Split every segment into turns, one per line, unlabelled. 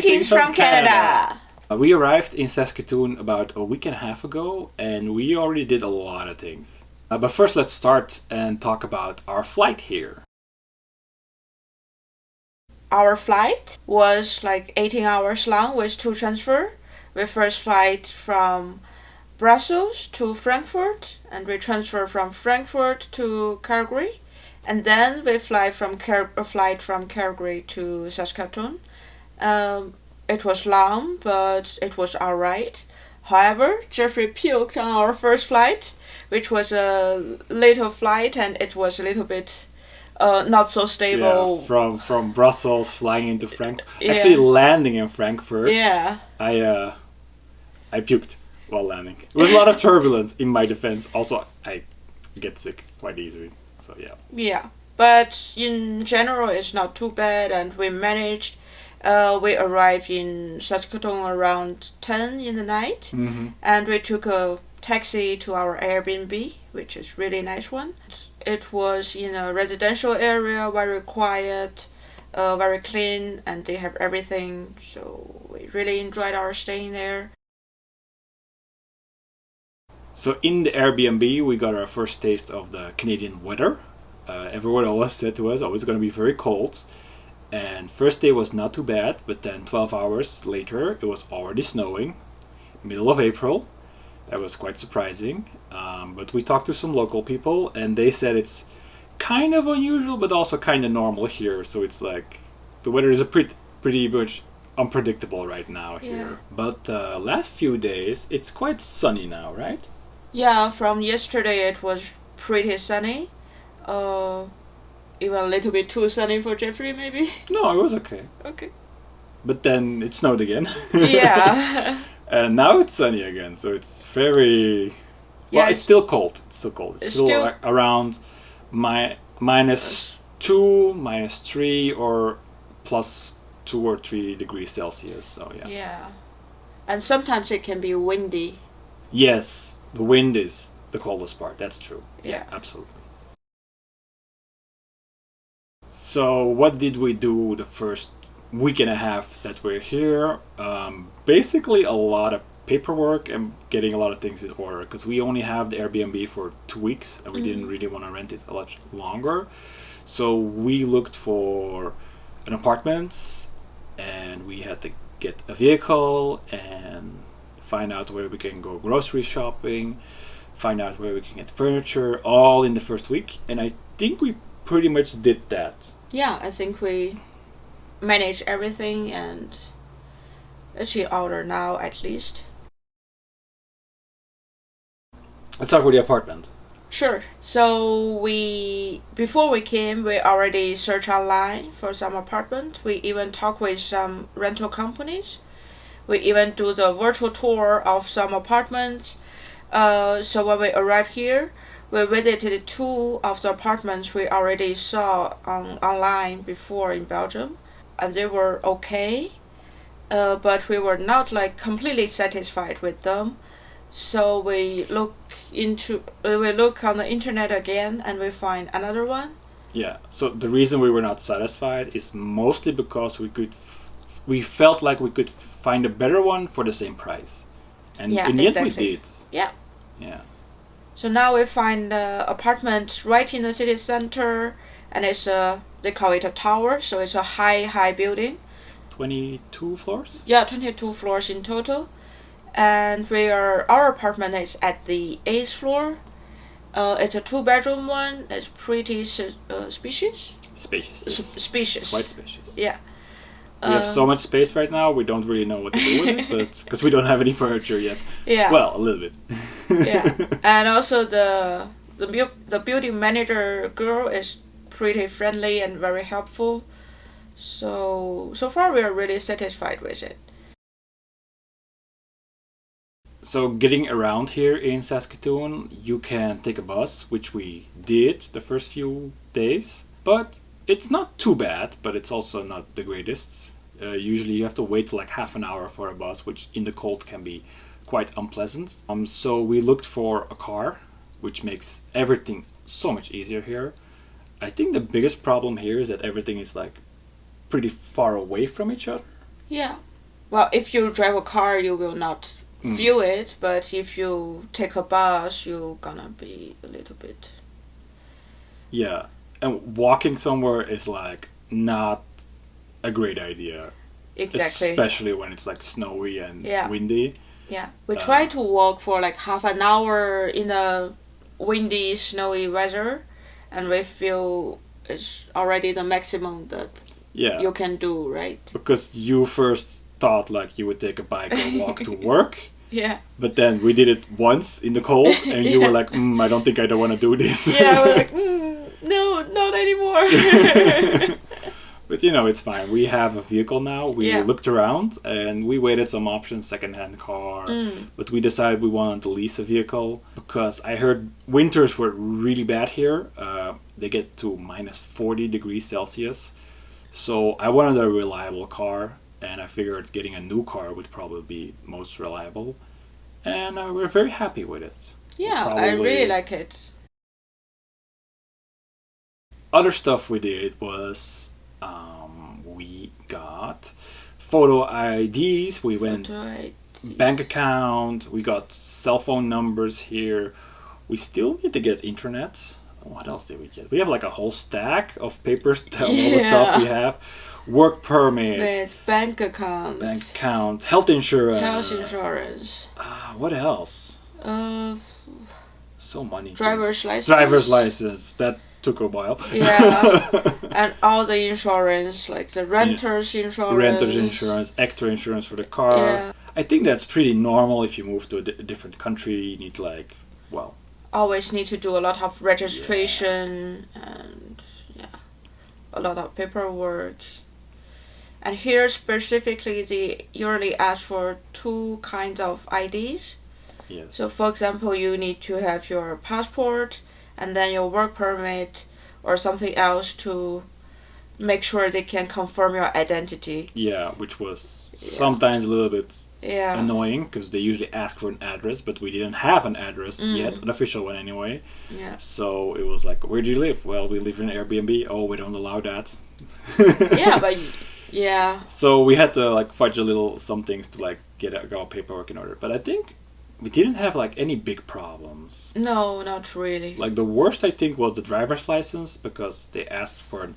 Greetings from Canada.
We arrived in Saskatoon about a week and a half ago, and we already did a lot of things. But first, let's start and talk about our flight here.
Our flight was like 18 hours long with 2 transfer. We first flight from Brussels to Frankfurt, and we transfer from Frankfurt to Calgary, and then we fly from Calgary to Saskatoon. It was long, but it was alright. However, Jeffrey puked on our first flight, which was a little flight, and it was a little bit not so stable.
Yeah, from Brussels flying into Frankfurt. Actually, landing in Frankfurt.
Yeah.
I puked while landing. There was a lot of turbulence. In my defense, also I get sick quite easily. So yeah.
Yeah, but in general, it's not too bad, and we managed. We arrived in Saskatoon around 10 in the night, and we took a taxi to our Airbnb, which is really nice one. It was in a residential area, very quiet, very clean, and they have everything. So we really enjoyed our staying there.
So in the Airbnb, we got our first taste of the Canadian weather. Everyone always said to us, oh, it's going to be very cold. And first day was not too bad, but then 12 hours later, it was already snowing, middle of April. That was quite surprising. But we talked to some local people, and they said it's kind of unusual, but also kind of normal here. So it's like the weather is pretty much unpredictable right now here.
Yeah.
But last few days, it's quite sunny now, right?
Yeah, from yesterday it was pretty sunny. Even a little bit too sunny for Jeffrey, maybe.
No, it was okay.
Okay.
But then it snowed again.
Yeah.
And now it's sunny again, so it's very...
Yeah,
well, it's still cold. It's still cold. It's still around -2, -3, or +2 or 3 degrees Celsius. So yeah.
Yeah. And sometimes it can be windy.
Yes, the wind is the coldest part. That's true.
Yeah.
Absolutely. So what did we do the first week and a half that we're here? Basically a lot of paperwork and getting a lot of things in order, because we only have the Airbnb for 2 weeks and we didn't really want to rent it a lot longer. So we looked for an apartment, and we had to get a vehicle and find out where we can go grocery shopping, find out where we can get furniture, all in the first week. And I think we pretty much did that.
Yeah, I think we managed everything, and it's in order now at least.
Let's start with the apartment.
Sure. So before we came, we already searched online for some apartment. We even talked with some rental companies. We even do the virtual tour of some apartments. So when we arrived here, we visited 2 of the apartments we already saw online before in Belgium, and they were okay, but we were not like completely satisfied with them. So we look on the internet again, and we find another one.
Yeah. So the reason we were not satisfied is mostly because we felt like we could find a better one for the same price, and in the end we did.
Yeah.
Yeah.
So now we find an apartment right in the city center, and it's they call it a tower, so it's a high building.
22 floors?
Yeah, 22 floors in total. And our apartment is at the 8th floor. It's a 2-bedroom one. It's pretty spacious.
Spacious. Yes.
Spacious.
Quite spacious.
Yeah.
We have so much space right now, we don't really know what to do with it, but because we don't have any furniture yet.
Yeah.
Well, a little bit.
Yeah. And also the building manager girl is pretty friendly and very helpful. So far we are really satisfied with it.
So getting around here in Saskatoon, you can take a bus, which we did the first few days, but it's not too bad, but it's also not the greatest. Usually you have to wait like half an hour for a bus, which in the cold can be quite unpleasant. So we looked for a car, which makes everything so much easier here. I think the biggest problem here is that everything is like pretty far away from each other.
Yeah. Well, if you drive a car, you will not feel it, but if you take a bus, you're gonna be a little bit.
Yeah, and walking somewhere is like not a great idea,
Exactly.
especially when it's like snowy and
Yeah.
windy.
Yeah. We try to walk for like half an hour in a windy, snowy weather, and we feel it's already the maximum that
Yeah,
you can do, right?
because you first thought like you would take a bike and walk to work,
Yeah.
but then we did it once in the cold, and you were like, I don't think I don't want to do this.
Yeah, we're like, no, not anymore.
But you know, it's fine. We have a vehicle now. We
Yeah.
looked around and we waited some options, second-hand car. But we decided we wanted to lease a vehicle because I heard winters were really bad here. They get to minus 40 degrees Celsius. So I wanted a reliable car, and I figured getting a new car would probably be most reliable. And we're very happy with it.
Yeah, I really like it.
Other stuff we did was we got photo IDs. We went bank account. We got cell phone numbers here. We still need to get internet. What else did we get? We have like a whole stack of papers. All the stuff we have. Work permit.
With bank account.
Health insurance.
Health insurance.
What else? So many.
Driver's license.
Driver's license. That took a while.
Yeah. And all the insurance, like the renter's insurance.
Renter's insurance, extra insurance for the car.
Yeah.
I think that's pretty normal if you move to a different country. You need
always need to do a lot of registration and a lot of paperwork. And here specifically, they usually ask for two kinds of IDs.
Yes.
So for example, you need to have your passport and then your work permit or something else to make sure they can confirm your identity.
Yeah, which was sometimes a little bit
Yeah.
annoying because they usually ask for an address, but we didn't have an address yet, an official one anyway.
Yeah.
So it was like, where do you live? Well, we live in an Airbnb. Oh, we don't allow that.
Yeah, but yeah.
So we had to like fudge a little some things to like get our paperwork in order. But I think we didn't have like any big problems.
No, not really.
Like the worst I think was the driver's license because they asked for an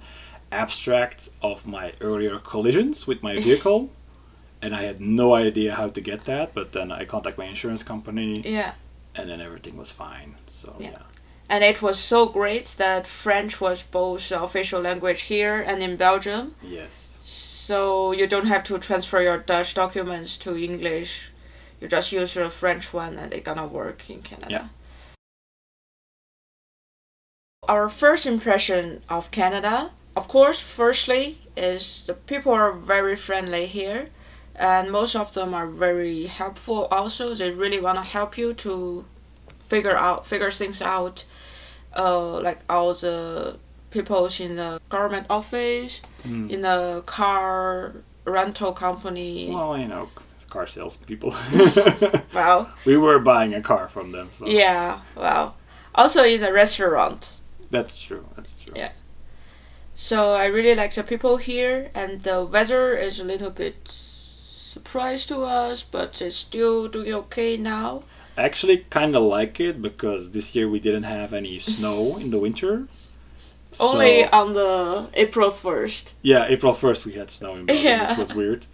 abstract of my earlier collisions with my vehicle. And I had no idea how to get that, but then I contacted my insurance company.
Yeah.
And then everything was fine. So yeah.
And it was so great that French was both the official language here and in Belgium.
Yes.
So you don't have to transfer your Dutch documents to English. You just use your French one and they're gonna work in Canada.
Yeah.
Our first impression of Canada, of course, firstly, is the people are very friendly here. And most of them are very helpful also. They really want to help you to figure things out. Like all the people in the government office, in the car rental company.
Well, you know, car salespeople.
Well,
we were buying a car from them. So.
Yeah, well. Also in the restaurant.
That's true.
Yeah. So I really like the people here, and the weather is a little bit surprise to us, but it's still doing okay now.
I actually kind of like it because this year we didn't have any snow in the winter.
Only on the April 1st.
Yeah, April 1st we had snow in Belgium, which was weird.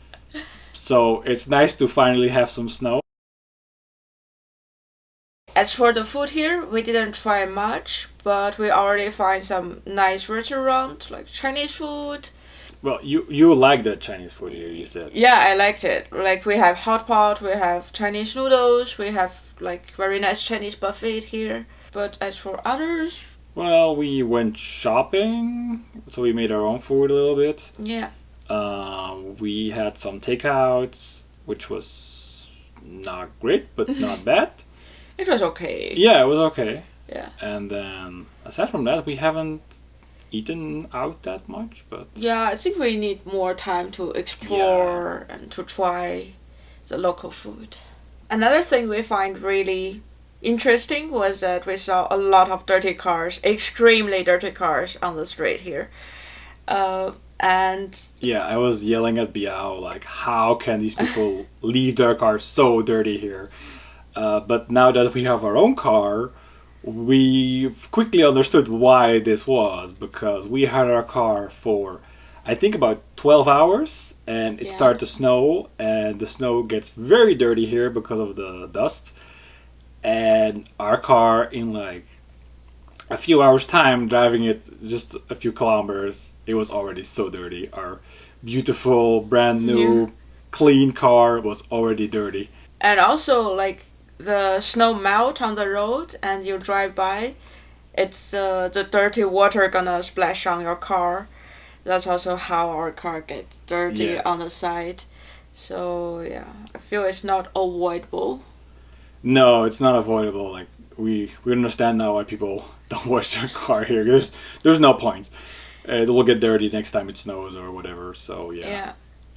So it's nice to finally have some snow.
As for the food here, we didn't try much, but we already find some nice restaurants, like Chinese food.
Well, you like the Chinese food here, you said.
Yeah, I liked it. Like we have hot pot, we have Chinese noodles, we have like very nice Chinese buffet here. But as for others...
Well, we went shopping, so we made our own food a little bit.
Yeah.
We had some takeouts, which was not great, but not bad.
It was okay.
Yeah, it was okay.
Yeah.
And then, aside from that, we haven't eaten out that much, but...
Yeah, I think we need more time to explore and to try the local food. Another thing we find really interesting was that we saw a lot of dirty cars, extremely dirty cars on the street here. And
Yeah, I was yelling at Biao like, how can these people leave their car so dirty here? But now that we have our own car, we quickly understood why this was, because we had our car for I think about 12 hours and it
Yeah.
started to snow, and the snow gets very dirty here because of the dust. And our car, in like a few hours' time, driving it just a few kilometers, it was already so dirty. Our beautiful, brand new,
Yeah.
clean car was already dirty.
And also, like, the snow melt on the road and you drive by, it's the dirty water gonna splash on your car. That's also how our car gets dirty
Yes.
on the side. So yeah, I feel it's not avoidable.
No, it's not avoidable. Like we understand now why people don't wash their car here. There's no point. It will get dirty next time it snows or whatever. So yeah.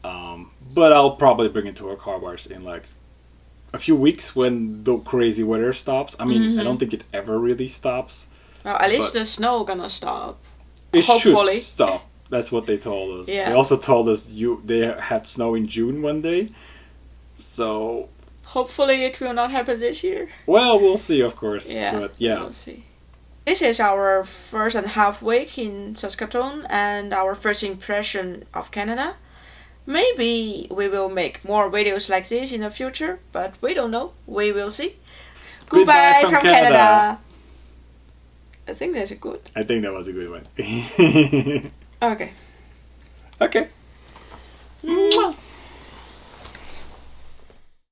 Yeah.
But I'll probably bring it to our car wash in like a few weeks when the crazy weather stops. I mean, I don't think it ever really stops.
Well, at least
But-
the snow gonna stop.
It
Hopefully.
should stop. That's what they told us.
Yeah.
They also told us they had snow in June one day. So
Hopefully it will not happen this year.
well, we'll see, of course.
Yeah.
But yeah.
We'll see. This is our first and a half week in Saskatoon and our first impression of Canada. Maybe we will make more videos like this in the future, but we don't know. We will see.
Goodbye
Goodbye
from
from
Canada.
Canada. I think that's good.
I think that was a good one.
Okay.
Okay.